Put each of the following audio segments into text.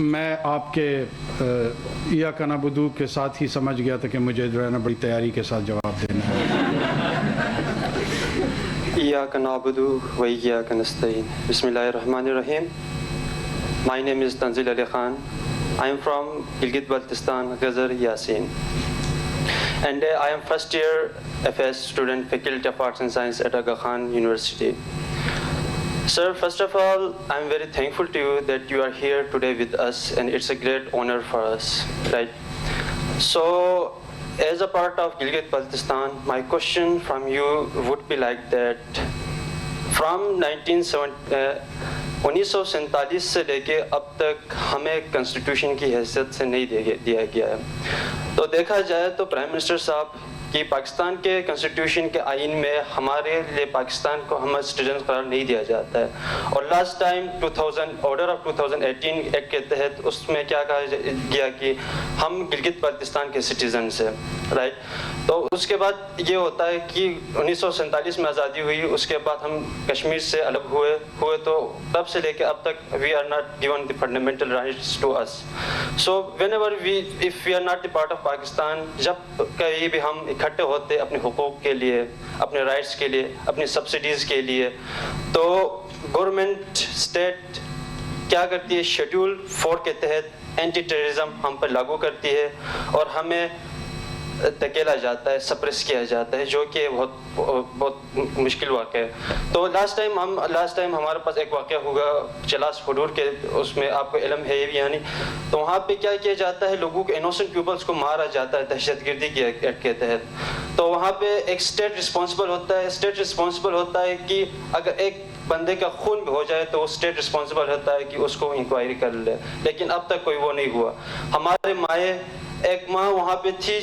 میں آپ کے ایاک نعبدو کے ساتھ ہی سمجھ گیا تھا کہ مجھے جو ہے نا بڑی تیاری کے ساتھ جواب دینا ہے. ایاک نعبدو و ایاک نستعین. بسم اللہ الرحمن الرحیم. My name is Tanzil Ali Khan. I am from Gilgit-Baltistan, Ghazar, Yasin. And I am first year FS student, Faculty of Arts and Science at Aga Khan University. Sir, first of all, I am very thankful to you that you are here today with us, and it's a great honor for us, right? So, as a part of Gilgit-Baltistan, my question from you would be like that. From 1947 سے لے کے اب تک ہمیں constitution کی حیثیت سے نہیں دیا گیا ہے. تو دیکھا جائے تو پرائم منسٹر صاحب کہ پاکستان کے کنسٹیٹیوشن کے آئین میں ہمارے لیے پاکستان کو ہم سٹیزن قرار نہیں دیا جاتا ہے. اور last time order of 2018 act کے تحت اس میں کیا کہا گیا کہ ہم گلگت بلتستان کے سٹیزنس ہیں, رائٹ. تو اس کے بعد یہ ہوتا ہے کہ 1947 میں آزادی ہوئی, اس کے بعد ہم کشمیر سے الگ ہوئے تو تب سے لے کے اب تک we are not given the fundamental rights to us. So whenever if we are not the part of Pakistan, جب کہیں بھی ہم اکٹھے ہوتے اپنے حقوق کے لیے, اپنے رائٹس کے لیے, اپنی سبسڈیز کے لیے, تو گورنمنٹ اسٹیٹ کیا کرتی ہے, شیڈول 4 کے تحت اینٹی ٹیررزم ہم پر لاگو کرتی ہے اور ہمیں دھکیلا جاتا ہے, سپریس کیا جاتا ہے, جو کہ بہت مشکل واقع ہے. تو لاسٹ ٹائم ہمارے پاس ایک واقعہ ہوگا چلاس حدود کے, اس میں آپ کو علم ہے بھی یعنی. تو وہاں پہ کیا کیا جاتا ہے, لوگوں کے انوسنٹ پیپلس کو مارا جاتا ہے دہشت گردی کے ایکٹ کے تحت. تو وہاں پہ ایک اسٹیٹ رسپانسبل ہوتا ہے کہ اگر ایک بندے کا خون بھی ہو جائے تو وہ اسٹیٹ رسپانسبل ہوتا ہے کہ اس کو انکوائری کر لے, لیکن اب تک کوئی وہ نہیں ہوا. ہمارے مائیں, ایک ماں وہاں پہ تھی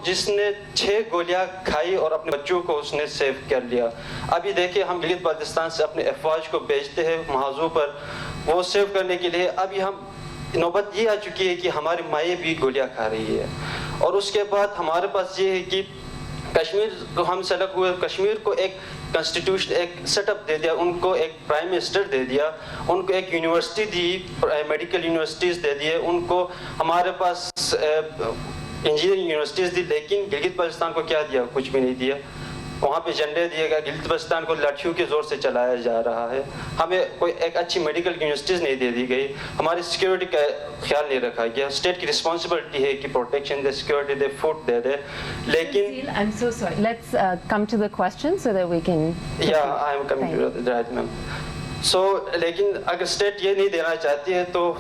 جس نے 6 گولیاں کھائی اور اپنے بچوں کو اس نے سیو کر لیا. ابھی دیکھیں ہم گلگت بلتستان سے اپنے افواج کو بھیجتے ہیں محاذوں پر وہ سیو کرنے کے لیے. ابھی ہم نوبت یہ آ چکی ہے کہ ہماری مائیں بھی گولیاں کھا رہی ہے. اور اس کے بعد ہمارے پاس یہ ہے کہ کشمیر کو ہم سے الگ ہوئے, کشمیر کو ایک کنسٹیٹیوشن ایک سیٹ اپ دے دیا, ان کو ایک پرائم منسٹر دے دیا, ان کو ایک یونیورسٹی دی, میڈیکل یونیورسٹیز دے دیے, ان کو ہمارے پاس انجینئرنگ یونیورسٹیز دی, لیکن گلگت بلتستان کو کیا دیا, کچھ بھی نہیں دیا. وہاں پہ جھنڈے دیے گئے, گلگت بلتستان کو لاٹھیوں کے زور سے چلایا جا رہا ہے. ہمیں کوئی ایک اچھی میڈیکل یونیورسٹیز نہیں دے دی گئی, ہماری سیکیورٹی کا خیال نہیں رکھا گیا. اسٹیٹ کی رسپانسبلٹی ہے کہ پروٹیکشن دے, سیکیورٹی دے, فوڈ دے دے, لیکن I'm so sorry. Let's come to the question so that we can. Yeah, I am coming to that, ma'am. So, لیکن اگر اسٹیٹ یہ نہیں دینا چاہتی ہے تو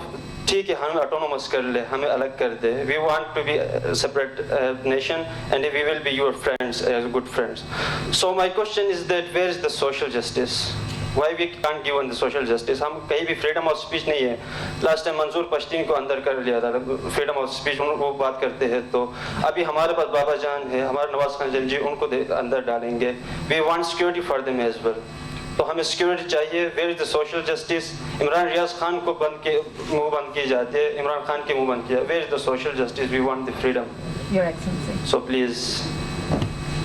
ٹھیک ہے, ہمیں آٹونومس کر لے, ہمیں الگ کر دے. We want to be separate nation and we will be your friends, good friends. So my question is that where is the social justice, why we can't give in the social justice. ہم کہیں بھی freedom of speech نہیں ہے. Last time منظور پشتین کو اندر کر لیا تھا, freedom of speech وہ بات کرتے ہیں. تو ابھی ہمارے پاس بابا جان ہے, ہمارے نواز خان جی, ان کو اندر ڈالیں گے. We want security for them as well. تو ہمیں سیکورٹی چاہیے. Where is the social justice. Imran Riaz Khan کو منہ بند کی جاتی ہے, عمران خان کے منہ بند کیا. Where is the social justice. We want the freedom. Your Excellency. So please.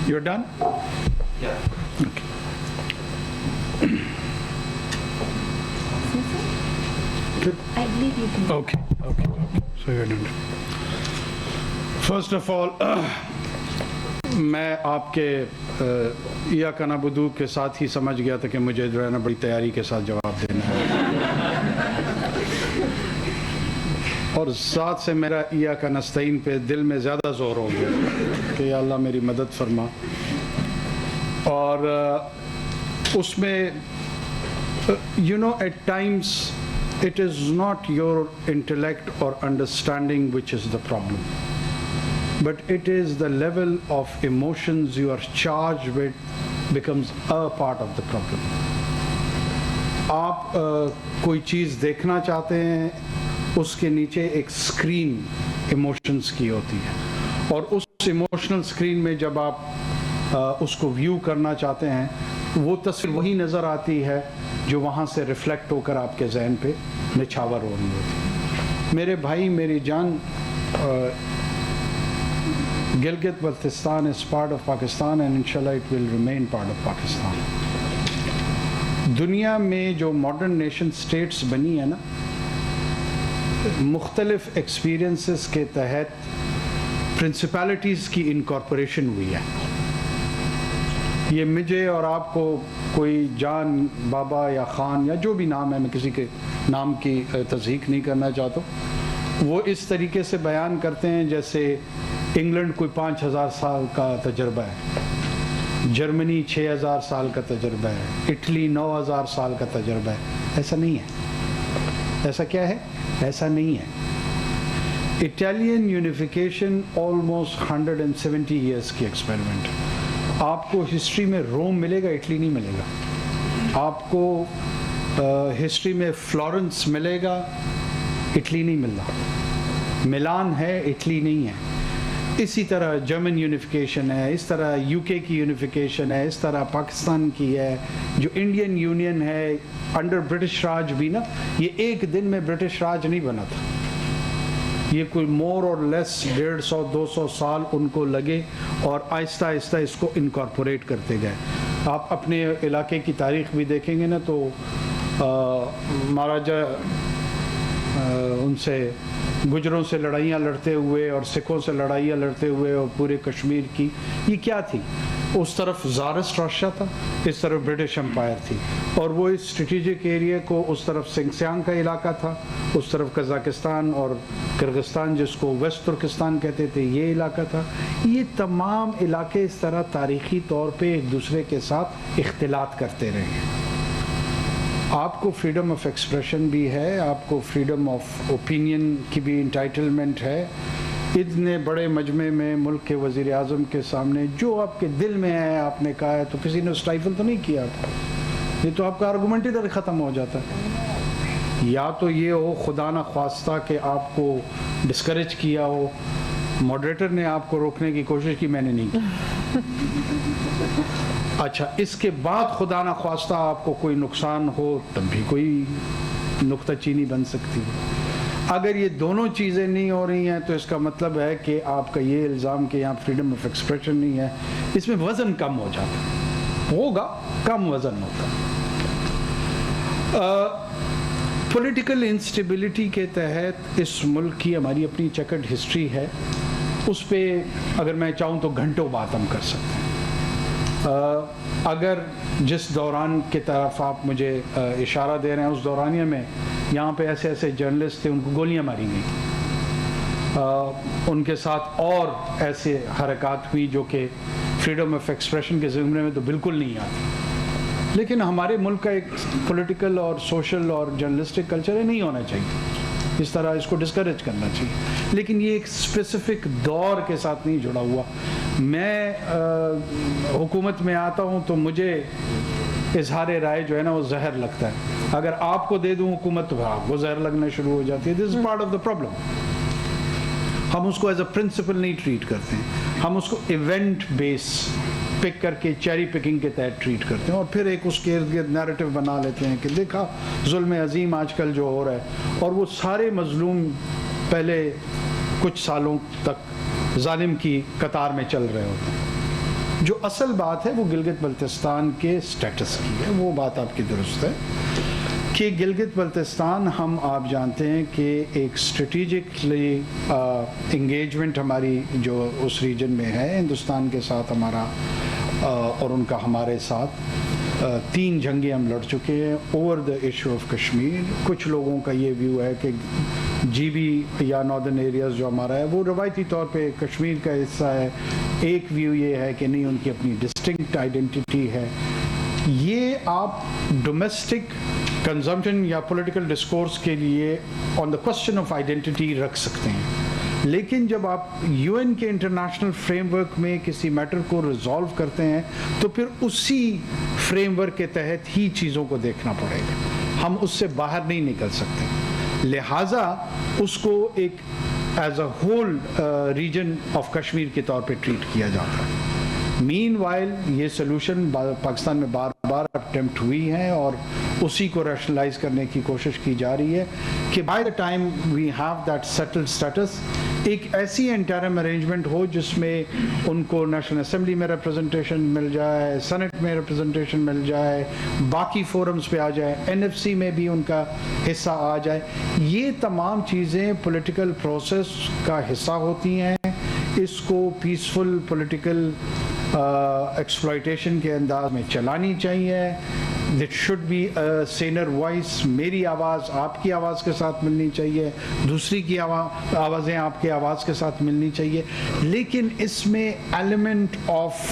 You done. I believe you can. Okay. So you're done. First of all, میں آپ کے ایاک نعبدو کے ساتھ ہی سمجھ گیا تھا کہ مجھے جو ہے نا بڑی تیاری کے ساتھ جواب دینا ہے. اور ساتھ سے میرا ایاک نستعین پہ دل میں زیادہ زور ہو گیا کہ یا اللہ میری مدد فرما. اور اس میں at times it is not your intellect or understanding which is the problem, but it is the level of emotions you are charged with becomes a part of the problem. آپ کوئی چیز دیکھنا چاہتے ہیں, اس کے نیچے ایک اسکرین ایموشنز کی ہوتی ہے, اور اس ایموشنل اسکرین میں جب آپ اس کو ویو کرنا چاہتے ہیں, وہ تصویر وہی نظر آتی ہے جو وہاں سے ریفلیکٹ ہو کر آپ کے ذہن پہ نچھاور ہو رہی ہوتی ہے. میرے بھائی, میری جان, Gilgit Baltistan is part of Pakistan and inshallah it will remain part of Pakistan. دنیا میں جو ماڈرن نیشن سٹیٹس بنی ہے نا, مختلف ایکسپیرینسز کے تحت پرنسپلٹیز کی انکارپوریشن ہوئی ہے. یہ مجھے اور آپ کو کوئی جان بابا یا خان یا جو بھی نام ہے, میں کسی کے نام کی تصحیح نہیں کرنا چاہتا ہوں, وہ اس طریقے سے بیان کرتے ہیں جیسے انگلینڈ کوئی 5000 سال کا تجربہ ہے, جرمنی 6000 سال کا تجربہ ہے, اٹلی 9000 سال کا تجربہ ہے. ایسا نہیں ہے. ایسا کیا ہے؟ ایسا نہیں ہے. اٹالین یونیفیکیشن آلموسٹ 170 ایئرس کی ایکسپیریمنٹ. آپ کو ہسٹری میں روم ملے گا, اٹلی نہیں ملے گا. آپ کو ہسٹری میں فلورنس ملے گا, اٹلی نہیں مل رہا. ملان ہے, اٹلی نہیں ہے. اسی طرح جرمن یونیفیکیشن ہے, اس طرح یو کے کی یونیفیکیشن ہے, اس طرح پاکستان کی ہے. جو انڈین یونین ہے انڈر برٹش راج بھی نا, یہ ایک دن میں برٹش راج نہیں بنا تھا. یہ کوئی مور اور لیس 150-200 سال ان کو لگے اور آہستہ آہستہ اس کو انکارپوریٹ کرتے گئے. آپ اپنے علاقے کی تاریخ بھی دیکھیں گے نا تو مہاراجا ان سے گجروں سے لڑائیاں لڑتے ہوئے اور سکھوں سے لڑائیاں لڑتے ہوئے اور پورے کشمیر کی, یہ کیا تھی؟ اس طرف زارسٹ راشیا تھا, اس طرف برٹش امپائر تھی, اور وہ اس اسٹریٹجک ایریا کو, اس طرف سنگسیانگ کا علاقہ تھا, اس طرف قزاقستان اور کرغستان جس کو ویسٹ ترکستان کہتے تھے, یہ علاقہ تھا. یہ تمام علاقے اس طرح تاریخی طور پہ ایک دوسرے کے ساتھ اختلاط کرتے رہے. آپ کو فریڈم آف ایکسپریشن بھی ہے, آپ کو فریڈم آف اوپینین کی بھی انٹائٹلمنٹ ہے. اتنے بڑے مجمع میں ملک کے وزیر اعظم کے سامنے جو آپ کے دل میں ہے آپ نے کہا ہے, تو کسی نے اسٹائفل تو نہیں کیا تھا. یہ تو آپ کا آرگومنٹ ادھر ختم ہو جاتا ہے. یا تو یہ ہو خدا نہ خواستہ کہ آپ کو ڈسکریج کیا ہو, ماڈریٹر نے آپ کو روکنے کی کوشش کی, میں نے نہیں کی. اچھا, اس کے بعد خدا نہ خواستہ آپ کو کوئی نقصان ہو تب بھی کوئی نکتہ چینی بن سکتی ہے. اگر یہ دونوں چیزیں نہیں ہو رہی ہیں تو اس کا مطلب ہے کہ آپ کا یہ الزام کہ یہاں فریڈم آف ایکسپریشن نہیں ہے, اس میں وزن کم ہو جاتا ہے. ہوگا, کم وزن ہوتا ہے. پولیٹیکل انسٹیبلٹی کے تحت اس ملک کی ہماری اپنی چیکرڈ ہسٹری ہے, اس پہ اگر میں چاہوں تو گھنٹوں بات ہم کر سکتے ہیں. اگر جس دوران کی طرف آپ مجھے اشارہ دے رہے ہیں, اس دورانیہ میں یہاں پہ ایسے ایسے جرنلسٹ تھے, ان کو گولیاں ماری گئیں. ان کے ساتھ اور ایسے حرکات ہوئی جو کہ فریڈم آف ایکسپریشن کے زمرے میں تو بالکل نہیں آتی. لیکن ہمارے ملک کا ایک پولیٹیکل اور سوشل اور جرنلسٹک کلچر ہے, نہیں ہونا چاہیے. اس طرح اس کو ڈسکریج کرنا چاہیے. لیکن یہ ایک اسپیسیفک دور کے ساتھ نہیں جڑا ہوا. میں حکومت میں آتا ہوں تو مجھے اظہار رائے جو ہے نا وہ زہر لگتا ہے. اگر آپ کو دے دوں حکومت تو آپ کو زہر لگنا شروع ہو جاتی ہے. This is part of the problem. ہم اس کو ایز اے پرنسپل نہیں ٹریٹ کرتے ہیں, ہم اس کو ایونٹ بیس پک کر کے چیری پکنگ کے تحت ٹریٹ کرتے ہیں, اور پھر ایک اس کے ارد گرد نیریٹو بنا لیتے ہیں کہ دیکھا ظلم عظیم آج کل جو ہو رہا ہے, اور وہ سارے مظلوم پہلے کچھ سالوں تک ظالم کی قطار میں چل رہے ہوتے ہیں. جو اصل بات ہے وہ گلگت بلتستان کے سٹیٹس کی ہے. وہ بات آپ کی درست ہے کہ گلگت بلتستان, ہم آپ جانتے ہیں کہ ایک اسٹریٹجکلی انگیجمنٹ ہماری جو اس ریجن میں ہے ہندوستان کے ساتھ ہمارا اور ان کا ہمارے ساتھ 3 جنگیں ہم لڑ چکے ہیں over the issue of Kashmir. کچھ لوگوں کا یہ ویو ہے کہ جی بی یا ناردرن ایریاز جو ہمارا ہے وہ روایتی طور پہ کشمیر کا حصہ ہے. ایک ویو یہ ہے کہ نہیں, ان کی اپنی ڈسٹنکٹ آئیڈینٹی ہے. یہ آپ ڈومیسٹک کنزمپشن یا پولیٹیکل ڈسکورس کے لیے آن دا کوسچن آف آئیڈینٹی رکھ سکتے ہیں, لیکن جب آپ یو این کے انٹرنیشنل فریم ورک میں کسی میٹر کو ریزالو کرتے ہیں تو پھر اسی فریم ورک کے تحت ہی چیزوں کو دیکھنا پڑے گا. ہم اس سے باہر نہیں نکل سکتے. لہٰذا اس کو ایک as a whole region of Kashmir کے طور پہ ٹریٹ کیا جاتا ہے. مین وائل یہ سلوشن پاکستان میں بار بار اٹیمپٹ ہوئی ہیں اور اسی کو ریشنلائز کرنے کی کوشش کی جا رہی ہے کہ by the time we have that settled status ایک ایسی انٹرم ارینجمنٹ ہو جس میں ان کو نیشنل اسمبلی میں ریپرزنٹیشن مل جائے, سینٹ میں ریپرزنٹیشن مل جائے, باقی فورمز پہ آ جائے, NFC میں بھی ان کا حصہ آ جائے. یہ تمام چیزیں پولیٹیکل پروسیس کا حصہ ہوتی ہیں. اس کو پیسفل پولیٹیکل ایکسپلائٹیشن کے انداز میں چلانی چاہیے. There should be a saner voice. میری آواز آپ کی آواز کے ساتھ ملنی چاہیے, دوسری کی آوازیں آپ کی آواز کے ساتھ ملنی چاہیے. لیکن اس میں ایلیمنٹ آف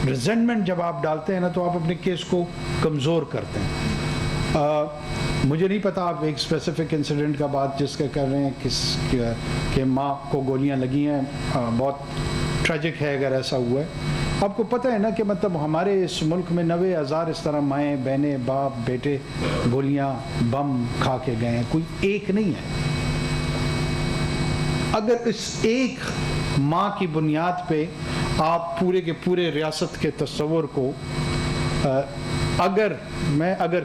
ریزنٹمنٹ جب آپ ڈالتے ہیں نا تو آپ اپنے کیس کو کمزور کرتے ہیں. مجھے نہیں پتا آپ ایک اسپیسیفک انسیڈنٹ کا بات جس کا کر رہے ہیں کہ ماں کو گولیاں لگی ہیں, بہت ٹریجک ہے اگر ایسا ہوا ہے. آپ کو پتہ ہے نا کہ مطلب ہمارے اس ملک میں 90,000 اس طرح مائیں بہنیں باپ بیٹے گولیاں بم کھا کے گئے ہیں, کوئی ایک نہیں ہے. اگر اس ایک ماں کی بنیاد پہ آپ پورے کے پورے ریاست کے تصور کو اگر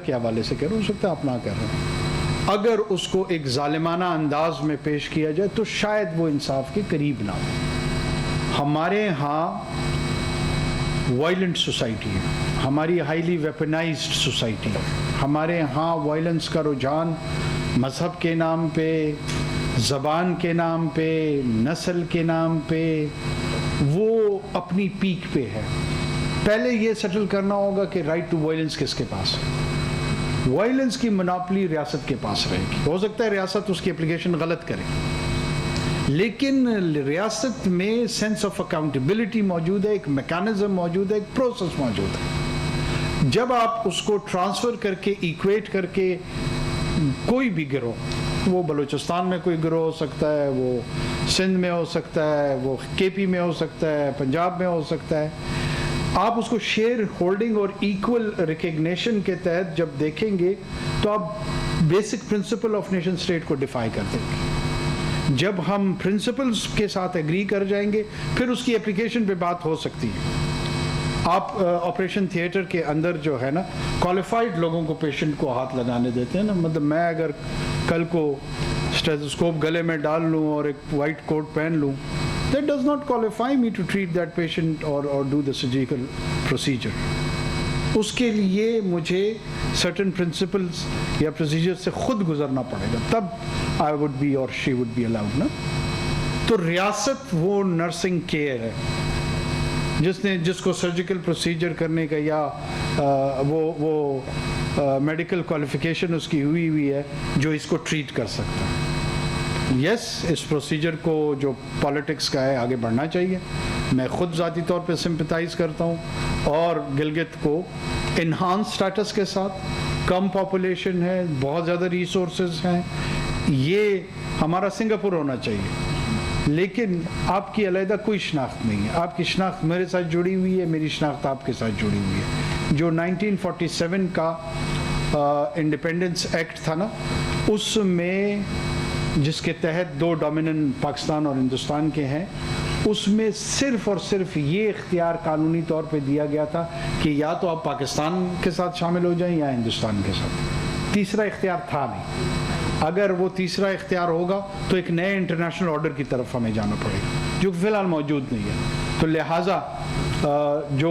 کے حوالے سے کہہ رہا ہوں, ہو سکتا ہے آپ نہ کر رہے ہیں, اگر اس کو ایک ظالمانہ انداز میں پیش کیا جائے تو شاید وہ انصاف کے قریب نہ ہو. ہمارے ہاں وائلنٹ سوسائٹی ہے, ہماری ہائیلی ویپنائزڈ سوسائٹی ہے. ہمارے ہاں وائلنس کا رجحان مذہب کے نام پہ, زبان کے نام پہ, نسل کے نام پہ وہ اپنی پیک پہ ہے. پہلے یہ سیٹل کرنا ہوگا کہ رائٹ ٹو وائلنس کس کے پاس ہے. وائلنس کی مناپلی ریاست کے پاس رہے گی. ہو سکتا ہے ریاست اس کی اپلیکیشن غلط کرے, لیکن ریاست میں سینس آف اکاؤنٹیبلٹی موجود ہے, ایک میکانزم موجود ہے, ایک پروسیس موجود ہے. جب آپ اس کو ٹرانسفر کر کے ایکویٹ کر کے کوئی بھی گروہ, وہ بلوچستان میں کوئی گروہ ہو سکتا ہے, وہ سندھ میں ہو سکتا ہے, وہ KP میں ہو سکتا ہے, پنجاب میں ہو سکتا ہے, آپ اس کو شیئر ہولڈنگ اور ایکول ریکگنیشن کے تحت جب دیکھیں گے تو آپ basic principle of nation state کو ڈیفائی کر دیں گے. جب ہم پرنسپلز کے ساتھ ایگری کر جائیں گے پھر اس کی اپلیکیشن پہ بات ہو سکتی ہے. آپ آپریشن تھیٹر کے اندر جو ہے نا کوالیفائڈ لوگوں کو پیشنٹ کو ہاتھ لگانے دیتے ہیں نا. مطلب میں اگر کل کو اسٹیتھوسکوپ گلے میں ڈال لوں اور ایک وائٹ کوٹ پہن لوں, that does not qualify me to treat that patient or do the surgical procedure. اس کے لیے مجھے certain principles یا procedure سے خود گزرنا پڑے گا, تب I would be or she would be allowed نا. تو ریاست وہ نرسنگ کیئر ہے جس کو سرجیکل پروسیجر کرنے کا یا وہ میڈیکل کوالیفیکیشن اس کی ہوئی ہے جو اس کو ٹریٹ کر سکتا ہے. یس, اس پروسیجر کو جو پالیٹکس کا ہے آگے بڑھنا چاہیے. میں خود ذاتی طور پہ سمپتھائز کرتا ہوں, اور گلگت کو انہانس سٹیٹس کے ساتھ, کم پاپولیشن ہے, بہت زیادہ ریسورسز ہیں, یہ ہمارا سنگاپور ہونا چاہیے, لیکن آپ کی علیحدہ کوئی شناخت نہیں ہے. آپ کی شناخت میرے ساتھ جڑی ہوئی ہے, میری شناخت آپ کے ساتھ جڑی ہوئی ہے. جو 1947 کا انڈیپینڈنس ایکٹ تھا نا, اس میں جس کے تحت دو ڈومیننٹ پاکستان اور ہندوستان کے ہیں, اس میں صرف اور صرف یہ اختیار قانونی طور پہ دیا گیا تھا کہ یا تو آپ پاکستان کے ساتھ شامل ہو جائیں یا ہندوستان کے ساتھ. تیسرا اختیار تھا نہیں. اگر وہ تیسرا اختیار ہوگا تو ایک نئے انٹرنیشنل آرڈر کی طرف ہمیں جانا پڑے گا, جو فی الحال موجود نہیں ہے. تو لہٰذا جو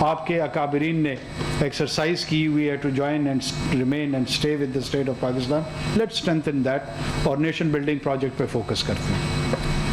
آپ کے اکابرین نے ایکسرسائز کی ہوئی ہے to join and remain and stay with the state of Pakistan, let's strengthen that اور نیشن بلڈنگ پروجیکٹ پہ فوکس کرتے ہیں.